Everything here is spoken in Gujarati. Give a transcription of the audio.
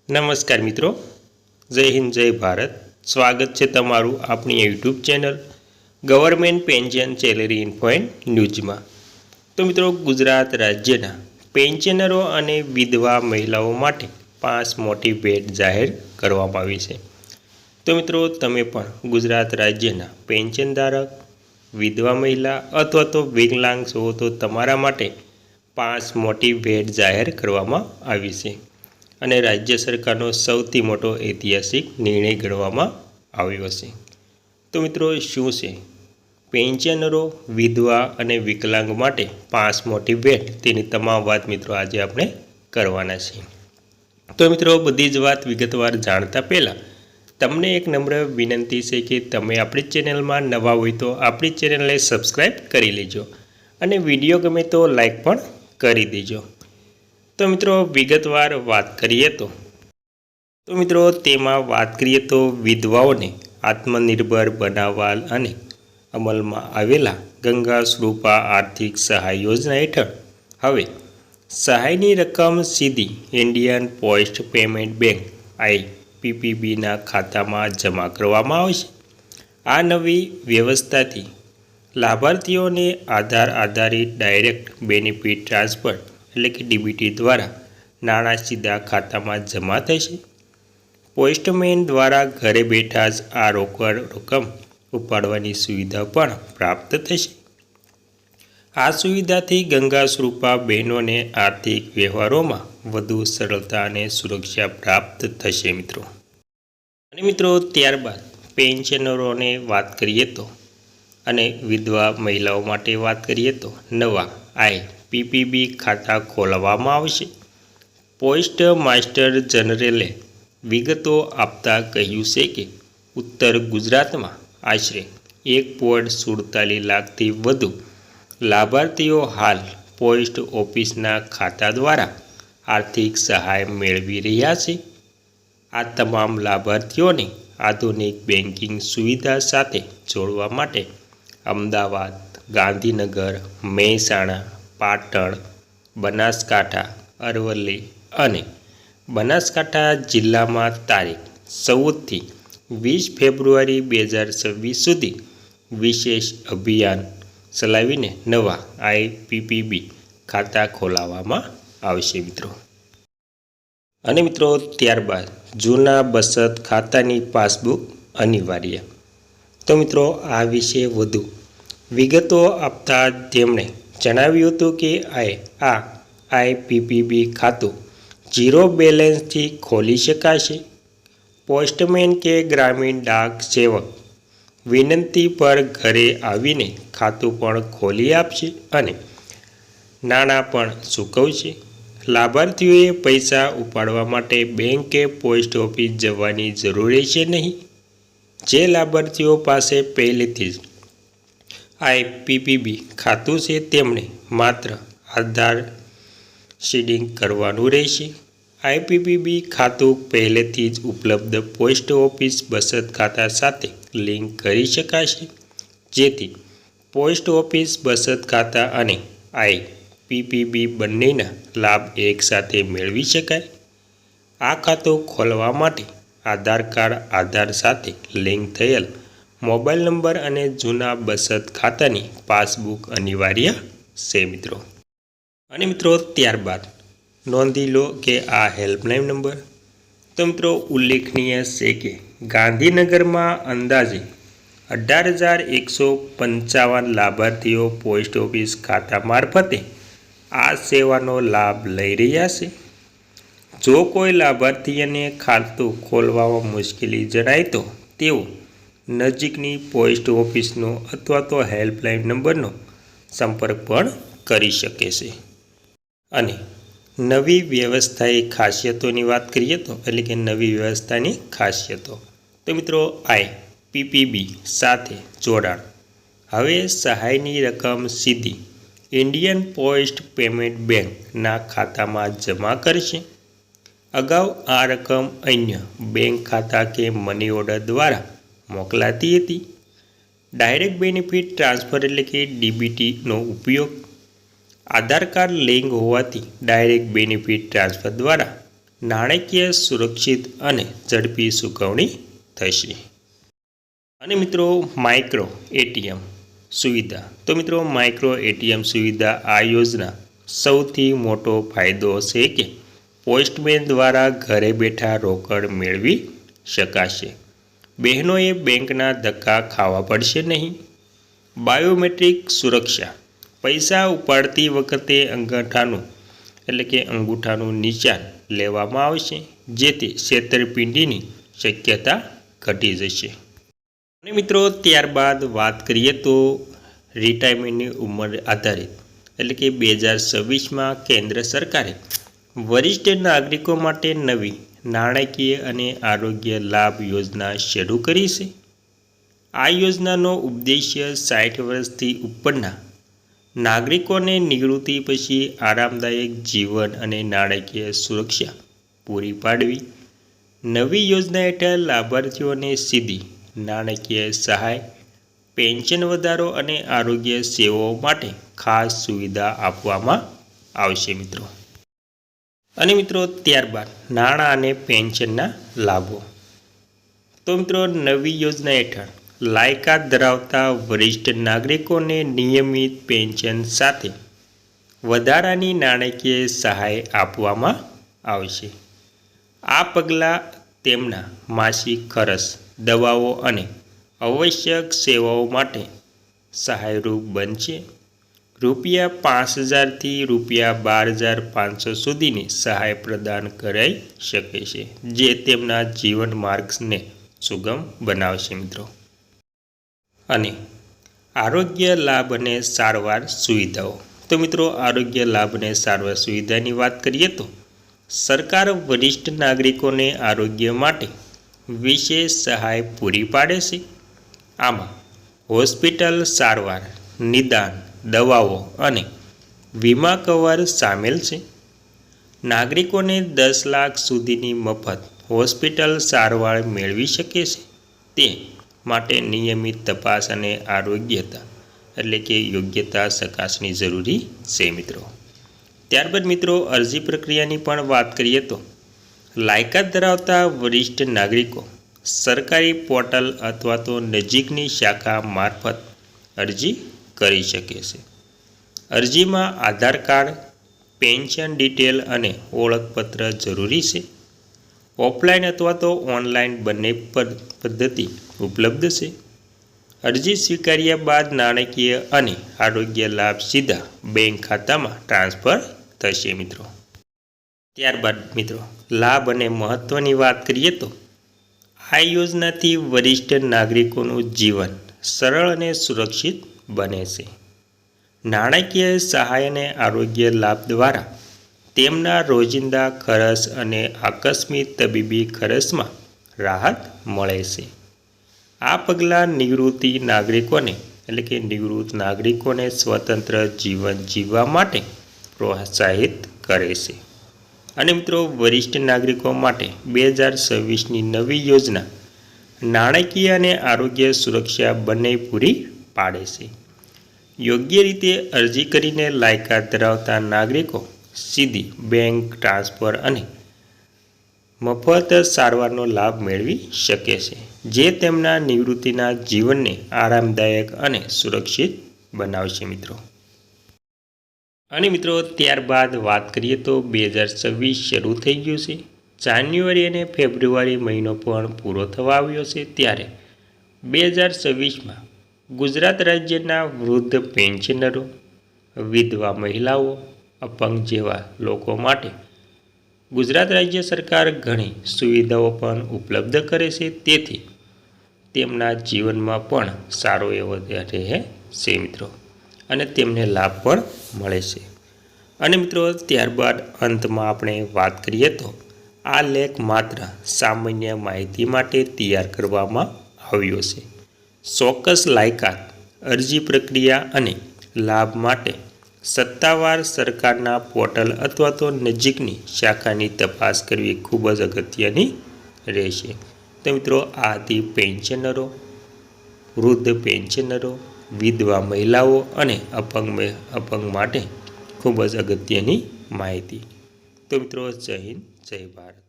નમસ્કાર મિત્રો, જય હિન્દ જય ભારત. સ્વાગત છે તમારું આપણી YouTube channel government pension salary info and ન્યૂઝમાં. તો મિત્રો, ગુજરાત રાજ્યના પેન્શનરો અને વિધવા મહિલાઓ માટે 5 મોટી ભેટ જાહેર કરવામાં આવી છે. તો મિત્રો, તમે પણ ગુજરાત રાજ્યના પેન્શનધારક, વિધવા મહિલા અથવા તો વિકલાંગ છો તો તમારા માટે 5 મોટી ભેટ જાહેર કરવામાં આવી છે અને રાજ્ય સરકારનો સૌથી મોટો ઐતિહાસિક નિર્ણય ગણવામાં આવ્યો છે. તો મિત્રો, શું છે પેન્શનરો, વિધવા અને વિકલાંગ માટે 5 મોટી ભેટ, તેની તમામ વાત મિત્રો આજે આપણે કરવાના છીએ. તો મિત્રો, બધી જ વાત વિગતવાર જાણતા પહેલાં તમને એક નમ્ર વિનંતી છે કે તમે આપણી ચેનલમાં નવા હોય તો આપણી ચેનલને સબસ્ક્રાઈબ કરી લેજો અને વિડીયો ગમે તો લાઈક પણ કરી દેજો. તો મિત્રો, વિગતવાર વાત કરીએ તો તેમાં વાત કરીએ તો વિધવાઓને આત્મનિર્ભર બનાવવા અને અમલમાં આવેલા ગંગા સ્વરૂપા આર્થિક સહાય યોજના હેઠળ હવે સહાયની રકમ સીધી ઇન્ડિયન પોસ્ટ પેમેન્ટ બેંક IPPBના ખાતામાં જમા કરવામાં આવશે. આ નવી વ્યવસ્થાથી લાભાર્થીઓને આધાર આધારિત ડાયરેક્ટ બેનિફિટ ટ્રાન્સફર એટલે કે DBT દ્વારા નાણાં સીધા ખાતામાં જમા થશે. પોસ્ટમેન દ્વારા ઘરે બેઠા જ આ રોકડ રકમ ઉપાડવાની સુવિધા પણ પ્રાપ્ત થશે. આ સુવિધાથી ગંગા સ્વરૂપા બહેનોને આર્થિક વ્યવહારોમાં વધુ સરળતા અને સુરક્ષા પ્રાપ્ત થશે મિત્રો. અને મિત્રો, ત્યારબાદ પેન્શનરોને વાત કરીએ તો અને વિધવા મહિલાઓ માટે વાત કરીએ તો નવા IPPB ખાતા ખોલવામાં આવશે. પોસ્ટ માસ્ટર જનરલે વિગતો આપતા કહ્યું છે કે ઉત્તર ગુજરાતમાં આશરે 1.47 લાખથી વધુ લાભાર્થીઓ હાલ પોસ્ટ ઓફિસના ખાતા દ્વારા આર્થિક સહાય મેળવી રહ્યા છે. આ તમામ લાભાર્થીઓને આધુનિક બેન્કિંગ સુવિધા સાથે જોડવા માટે અમદાવાદ, ગાંધીનગર, મહેસાણા, પાટણ, બનાસકાંઠા, અરવલ્લી અને બનાસકાંઠા જિલ્લામાં તારીખ 14થી 20 ફેબ્રુઆરી 2026 સુધી વિશેષ અભિયાન ચલાવીને નવા IPPB ખાતા ખોલાવવામાં આવશે મિત્રો. અને મિત્રો, ત્યારબાદ જૂના બચત ખાતાની પાસબુક અનિવાર્ય. તો મિત્રો, આ વિશે વધુ વિગતો આપતા તેમણે જણાવ્યું હતું કે આ IPPB ખાતું 0 બેલેન્સથી ખોલી શકાશે. પોસ્ટમેન કે ગ્રામીણ ડાક સેવક વિનંતી પર ઘરે આવીને ખાતું પણ ખોલી આપશે અને નાણાં પણ ચૂકવશે. લાભાર્થીઓએ પૈસા ઉપાડવા માટે બેંક કે પોસ્ટ ઓફિસ જવાની જરૂર રહેશે નહીં. જે લાભાર્થીઓ પાસે પહેલેથી જ IPPB ખાતું છે તેમણે માત્ર આધાર સીડિંગ કરવાનું રહેશે. IPPB ખાતું પહેલેથી જ ઉપલબ્ધ પોસ્ટ ઓફિસ બચત ખાતા સાથે લિંક કરી શકાશે, જેથી પોસ્ટ ઓફિસ બચત ખાતા અને IPPB બંનેના લાભ એકસાથે મેળવી શકાય. આ ખાતું ખોલવા માટે આધાર કાર્ડ, આધાર સાથે લિંક થયેલ મોબાઈલ નંબર અને જૂના બચત ખાતાની પાસબુક અનિવાર્ય છે મિત્રો. અને મિત્રો, ત્યારબાદ નોંધી લો કે આ હેલ્પલાઇન નંબર. તો મિત્રો, ઉલ્લેખનીય છે કે ગાંધીનગરમાં અંદાજે 18,155 લાભાર્થીઓ પોસ્ટ ઓફિસ ખાતા મારફતે આ સેવાનો લાભ લઈ રહ્યા છે. જો કોઈ લાભાર્થીને ખાતું ખોલવામાં મુશ્કેલી જણાય તો તેઓ નજીકની પોસ્ટ ઓફિસનો અથવા તો હેલ્પલાઇન નંબરનો સંપર્ક પણ કરી શકે છે. અને નવી વ્યવસ્થાની ખાસિયતોની વાત કરીએ તો એટલે કે નવી વ્યવસ્થાની ખાસિયતો તો મિત્રો, IPPB સાથે જોડાણ. હવે સહાયની રકમ સીધી ઇન્ડિયન પોસ્ટ પેમેન્ટ બેંકના ખાતામાં જમા કરશે. અગાઉ આ રકમ અન્ય બેંક ખાતા કે મની ઓર્ડર દ્વારા મોકલાતી હતી. ડાયરેક્ટ બેનિફિટ ટ્રાન્સફર એટલે કે DBTનો ઉપયોગ આધાર કાર્ડ લિંક હોવાથી ડાયરેક્ટ બેનિફિટ ટ્રાન્સફર દ્વારા નાણાકીય સુરક્ષિત અને ઝડપી ચૂકવણી થશે. અને મિત્રો માઇક્રો એટીએમ સુવિધા. તો મિત્રો માઇક્રો એટીએમ સુવિધા આ યોજના સૌથી મોટો ફાયદો છે કે પોસ્ટમેન દ્વારા ઘરે બેઠા રોકડ મેળવી શકાશે. બહેનોએ બેંકના ધક્કા ખાવા પડશે નહીં. બાયોમેટ્રિક સુરક્ષા. પૈસા ઉપાડતી વખતે અંગૂઠાનું નિશાન લેવામાં આવશે, જેથી છેતરપિંડીની શક્યતા ઘટી જશે. અને મિત્રો ત્યારબાદ વાત કરીએ તો રિટાયરમેન્ટની ઉંમર આધારિત 2026માં કેન્દ્ર સરકારે વરિષ્ઠ નાગરિકો માટે નવી નાણાકીય અને આરોગ્ય લાભ યોજના શરૂ કરી છે. આ યોજનાનો ઉદ્દેશ્ય 60 વર્ષથી ઉપરના નાગરિકોને નિવૃત્તિ પછી આરામદાયક જીવન અને નાણાકીય સુરક્ષા પૂરી પાડવી. નવી યોજના હેઠળ લાભાર્થીઓને સીધી નાણાકીય સહાય, પેન્શન વધારો અને આરોગ્ય સેવાઓ માટે ખાસ સુવિધા આપવામાં આવશે મિત્રો. અને મિત્રો ત્યારબાદ નાણાં અને પેન્શનના લાભો. તો મિત્રો નવી યોજના હેઠળ લાયકાત ધરાવતા વરિષ્ઠ નાગરિકોને નિયમિત પેન્શન સાથે વધારાની નાણાકીય સહાય આપવામાં આવશે. આ પગલાં તેમના માસિક ખર્ચ, દવાઓ અને આવશ્યક સેવાઓ માટે સહાયરૂપ બનશે. ₹5,000થી ₹12,500 સુધીની સહાય પ્રદાન કરાઈ શકે છે, જે તેમના જીવન માર્ગને સુગમ બનાવશે મિત્રો. અને આરોગ્ય લાભ અને સારવાર સુવિધાઓ. તો મિત્રો આરોગ્ય લાભ અને સારવાર સુવિધાની વાત કરીએ તો સરકાર વરિષ્ઠ નાગરિકોને આરોગ્ય માટે વિશેષ સહાય પૂરી પાડે છે. આમાં હોસ્પિટલ સારવાર, નિદાન, દવાઓ અને વીમા કવર સામેલ છે. નાગરિકોને 10 લાખ સુધીની મફત હોસ્પિટલ સારવાર મેળવી શકે છે. તે માટે નિયમિત તપાસ અને યોગ્યતા ચકાસણી જરૂરી છે મિત્રો. ત્યારબાદ મિત્રો અરજી પ્રક્રિયાની પણ વાત કરીએ તો લાયકાત ધરાવતા વરિષ્ઠ નાગરિકો સરકારી પોર્ટલ અથવા તો નજીકની શાખા મારફત અરજી કરી શકે છે. અરજીમાં આધાર કાર્ડ, પેન્શન ડિટેલ અને ઓળખપત્ર જરૂરી છે. ઓફલાઈન અથવા તો ઓનલાઈન બંને પદ્ધતિ ઉપલબ્ધ છે. અરજી સ્વીકાર્યા બાદ નાણાકીય અને આરોગ્ય લાભ સીધા બેંક ખાતામાં ટ્રાન્સફર થશે મિત્રો. ત્યારબાદ મિત્રો લાભ અને મહત્ત્વની વાત કરીએ તો આ યોજનાથી વરિષ્ઠ નાગરિકોનું જીવન સરળ અને સુરક્ષિત બને છે. નાણાકીય સહાય અને આરોગ્ય લાભ દ્વારા તેમના રોજિંદા ખર્ચ અને આકસ્મિક તબીબી ખર્ચમાં રાહત મળે છે. આ પગલાં નિવૃત્ત નાગરિકોને સ્વતંત્ર જીવન જીવવા માટે પ્રોત્સાહિત કરે છે. અને મિત્રો વરિષ્ઠ નાગરિકો માટે 2026ની નવી યોજના નાણાકીય અને આરોગ્ય સુરક્ષા બંને પૂરી પાડે છે. યોગ્ય રીતે અરજી કરીને લાયકાત ધરાવતા નાગરિકો સીધી બેંક ટ્રાન્સફર અને મફત સારવારનો લાભ મેળવી શકે છે, જે તેમના નિવૃત્તિના જીવનને આરામદાયક અને સુરક્ષિત બનાવશે મિત્રો. અને મિત્રો ત્યારબાદ વાત કરીએ તો 2026 શરૂ થઈ ગયું છે. જાન્યુઆરી અને ફેબ્રુઆરી મહિનો પણ પૂરો થવા આવ્યો છે. ત્યારે 2026માં ગુજરાત રાજ્યના વૃદ્ધ પેન્શનરો, વિધવા મહિલાઓ, અપંગ જેવા લોકો માટે ગુજરાત રાજ્ય સરકાર ઘણી સુવિધાઓ પણ ઉપલબ્ધ કરે છે. તેથી તેમના જીવનમાં પણ સારો એવો રહે છે મિત્રો, અને તેમને લાભ પણ મળે છે. અને મિત્રો ત્યારબાદ અંતમાં આપણે વાત કરીએ તો આ લેખ માત્ર સામાન્ય માહિતી માટે તૈયાર કરવામાં આવ્યો છે. ચોક્કસ લાયકાત, અરજી પ્રક્રિયા અને લાભ માટે સત્તાવાર સરકારના પોર્ટલ અથવા તો નજીકની શાખાની તપાસ કરવી ખૂબ જ અગત્યની રહેશે. તો મિત્રો આ હતી પેન્શનરો, વૃદ્ધ પેન્શનરો, વિધવા મહિલાઓ અને અપંગ માટે ખૂબ જ અગત્યની માહિતી. તો મિત્રો જય હિન્દ. જય ભારત.